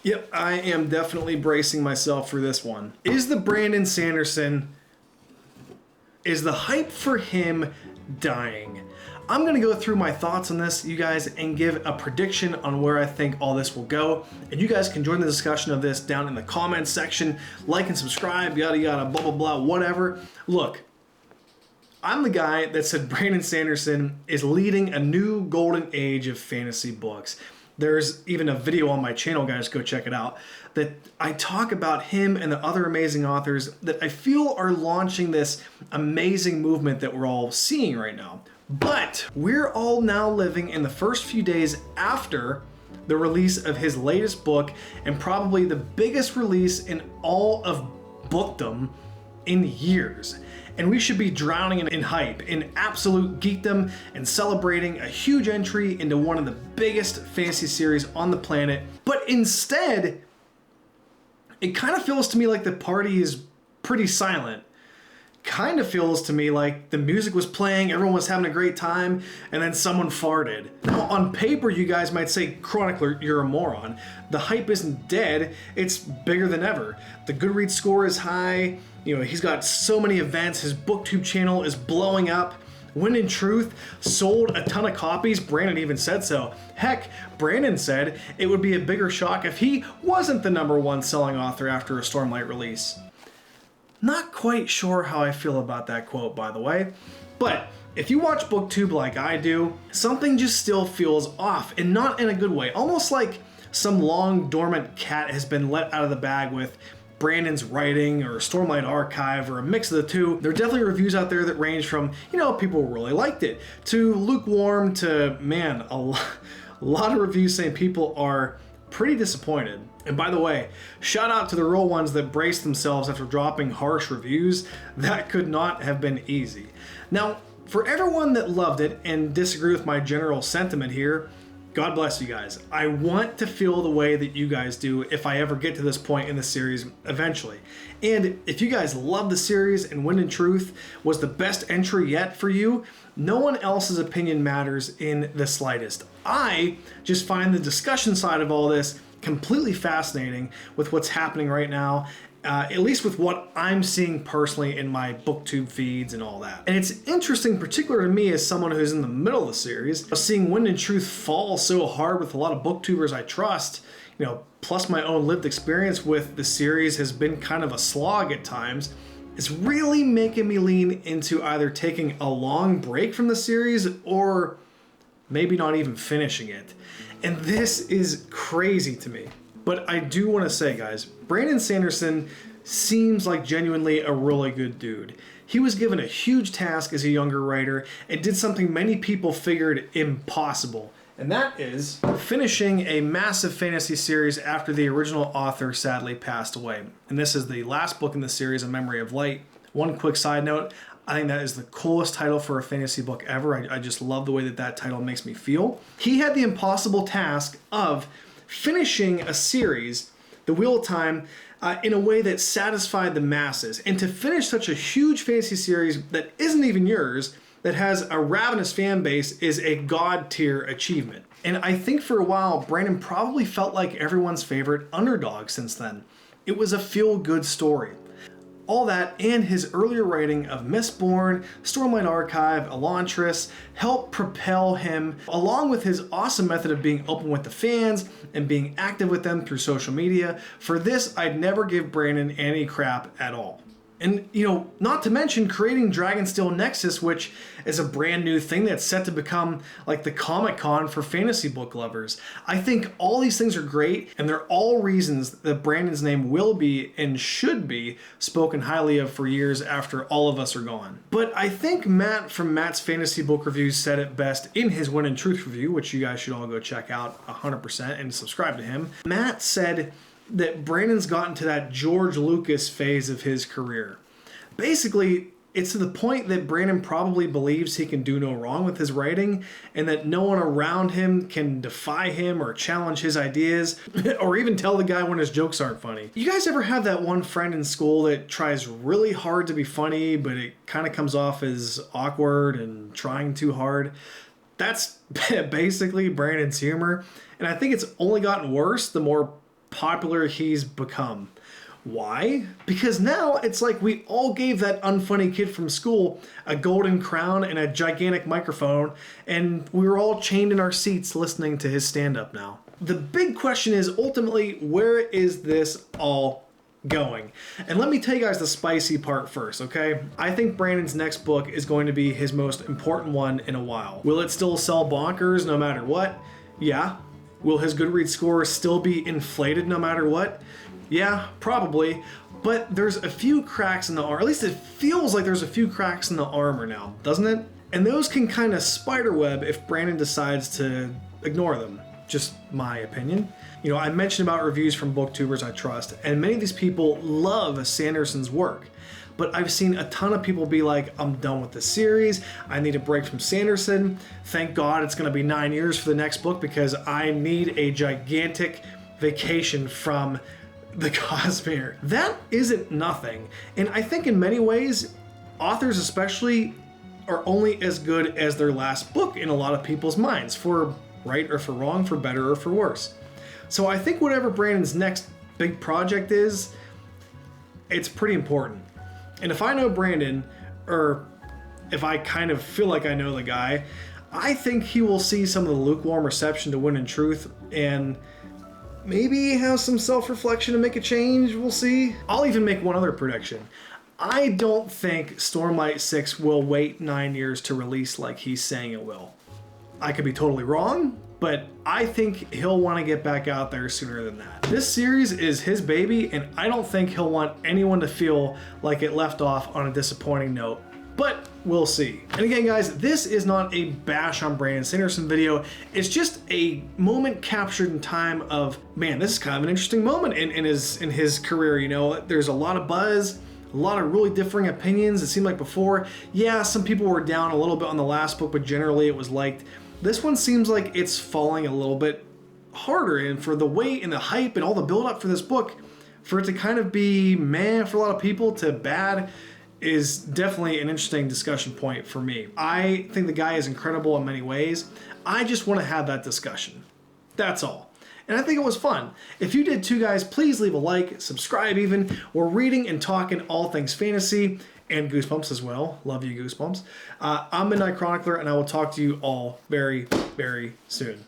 Yep, I am definitely bracing myself for this one. Is the Brandon Sanderson, is the hype for him dying? I'm going to go through my thoughts on this, you guys, and give a prediction on where I think all this will go. And you guys can join the discussion of this down in the comments section. Like and subscribe, yada yada, blah blah blah, whatever. Look, I'm the guy that said Brandon Sanderson is leading a new golden age of fantasy books. There's even a video on my channel, guys, go check it out, that I talk about him and the other amazing authors that I feel are launching this amazing movement that we're all seeing right now. But we're all now living in the first few days after the release of his latest book, and probably the biggest release in all of bookdom in years. And we should be drowning in hype, in absolute geekdom, and celebrating a huge entry into one of the biggest fantasy series on the planet. But instead, it kind of feels to me like the party is pretty silent. Kind of feels to me like the music was playing, everyone was having a great time, and then someone farted. Now, on paper, you guys might say, Chronicler, you're a moron. The hype isn't dead, it's bigger than ever. The Goodreads score is high, he's got so many events, his booktube channel is blowing up. When in truth, sold a ton of copies. Brandon even said so. Heck, Brandon said it would be a bigger shock if he wasn't the #1 selling author after a Stormlight release. Not quite sure how I feel about that quote, by the way, but if you watch booktube like I do, something just still feels off, and not in a good way. Almost like some long dormant cat has been let out of the bag with Brandon's writing or Stormlight Archive or a mix of the two. There are definitely reviews out there that range from, people really liked it, to lukewarm to, man, a lot of reviews saying people are pretty disappointed. And by the way, shout out to the real ones that braced themselves after dropping harsh reviews. That could not have been easy. Now, for everyone that loved it and disagree with my general sentiment here, God bless you guys. I want to feel the way that you guys do if I ever get to this point in the series eventually. And if you guys love the series and When in Truth was the best entry yet for you, no one else's opinion matters in the slightest. I just find the discussion side of all this completely fascinating with what's happening right now, at least with what I'm seeing personally in my booktube feeds and all that. And it's interesting, particularly to me as someone who's in the middle of the series, seeing When in Truth fall so hard with a lot of booktubers I trust, plus my own lived experience with the series has been kind of a slog at times. It's really making me lean into either taking a long break from the series or maybe not even finishing it. And this is crazy to me. But I do want to say, guys, Brandon Sanderson seems like genuinely a really good dude. He was given a huge task as a younger writer and did something many people figured impossible. And that is finishing a massive fantasy series after the original author sadly passed away. And this is the last book in the series, A Memory of Light. One quick side note, I think that is the coolest title for a fantasy book ever. I just love the way that title makes me feel. He had the impossible task of finishing a series, The Wheel of Time, in a way that satisfied the masses. And to finish such a huge fantasy series that isn't even yours, that has a ravenous fan base, is a god tier achievement. And I think for a while, Brandon probably felt like everyone's favorite underdog since then. It was a feel-good story. All that and his earlier writing of Mistborn, Stormlight Archive, Elantris helped propel him, along with his awesome method of being open with the fans and being active with them through social media. For this, I'd never give Brandon any crap at all. And, not to mention creating Dragonsteel Nexus, which is a brand new thing that's set to become like the Comic-Con for fantasy book lovers. I think all these things are great, and they're all reasons that Brandon's name will be and should be spoken highly of for years after all of us are gone. But I think Matt from Matt's Fantasy Book Reviews said it best in his When in Truth review, which you guys should all go check out 100% and subscribe to him. Matt said that Brandon's gotten to that George Lucas phase of his career. Basically, it's to the point that Brandon probably believes he can do no wrong with his writing and that no one around him can defy him or challenge his ideas or even tell the guy when his jokes aren't funny. You guys ever have that one friend in school that tries really hard to be funny, but it kind of comes off as awkward and trying too hard? That's basically Brandon's humor. And I think it's only gotten worse the more popular he's become. Why? Because now it's like we all gave that unfunny kid from school a golden crown and a gigantic microphone, and we were all chained in our seats listening to his stand-up now. The big question is ultimately, where is this all going? And let me tell you guys the spicy part first, okay? I think Brandon's next book is going to be his most important one in a while. Will it still sell bonkers no matter what? Yeah. Will his Goodreads score still be inflated no matter what? Yeah, probably. But there's a few cracks in the armor. At least it feels like there's a few cracks in the armor now, doesn't it? And those can kind of spiderweb if Brandon decides to ignore them. Just my opinion. You know, I mentioned about reviews from booktubers I trust, and many of these people love Sanderson's work. But I've seen a ton of people be like, I'm done with the series. I need a break from Sanderson. Thank God it's going to be 9 years for the next book because I need a gigantic vacation from the Cosmere. That isn't nothing. And I think in many ways, authors especially are only as good as their last book in a lot of people's minds, for right or for wrong, for better or for worse. So I think whatever Brandon's next big project is, it's pretty important. And if I know Brandon, or if I kind of feel like I know the guy, I think he will see some of the lukewarm reception to Wind and Truth and maybe have some self-reflection and make a change. We'll see. I'll even make one other prediction. I don't think Stormlight 6 will wait 9 years to release like he's saying it will. I could be totally wrong, but I think he'll want to get back out there sooner than that. This series is his baby, and I don't think he'll want anyone to feel like it left off on a disappointing note. But we'll see. And again, guys, this is not a bash on Brandon Sanderson video. It's just a moment captured in time of, man, this is kind of an interesting moment in his career. You know, there's a lot of buzz, a lot of really differing opinions. It seemed like before, yeah, some people were down a little bit on the last book, but generally it was liked. This one seems like it's falling a little bit harder, and for the weight and the hype and all the build up for this book, for it to kind of be meh for a lot of people to bad, is definitely an interesting discussion point for me. I think the guy is incredible in many ways. I just want to have that discussion. That's all. And I think it was fun. If you did too, guys, please leave a like, subscribe even. We're reading and talking all things fantasy and Goosebumps as well. Love you, Goosebumps. I'm Midnight Chronicler, and I will talk to you all very, very soon.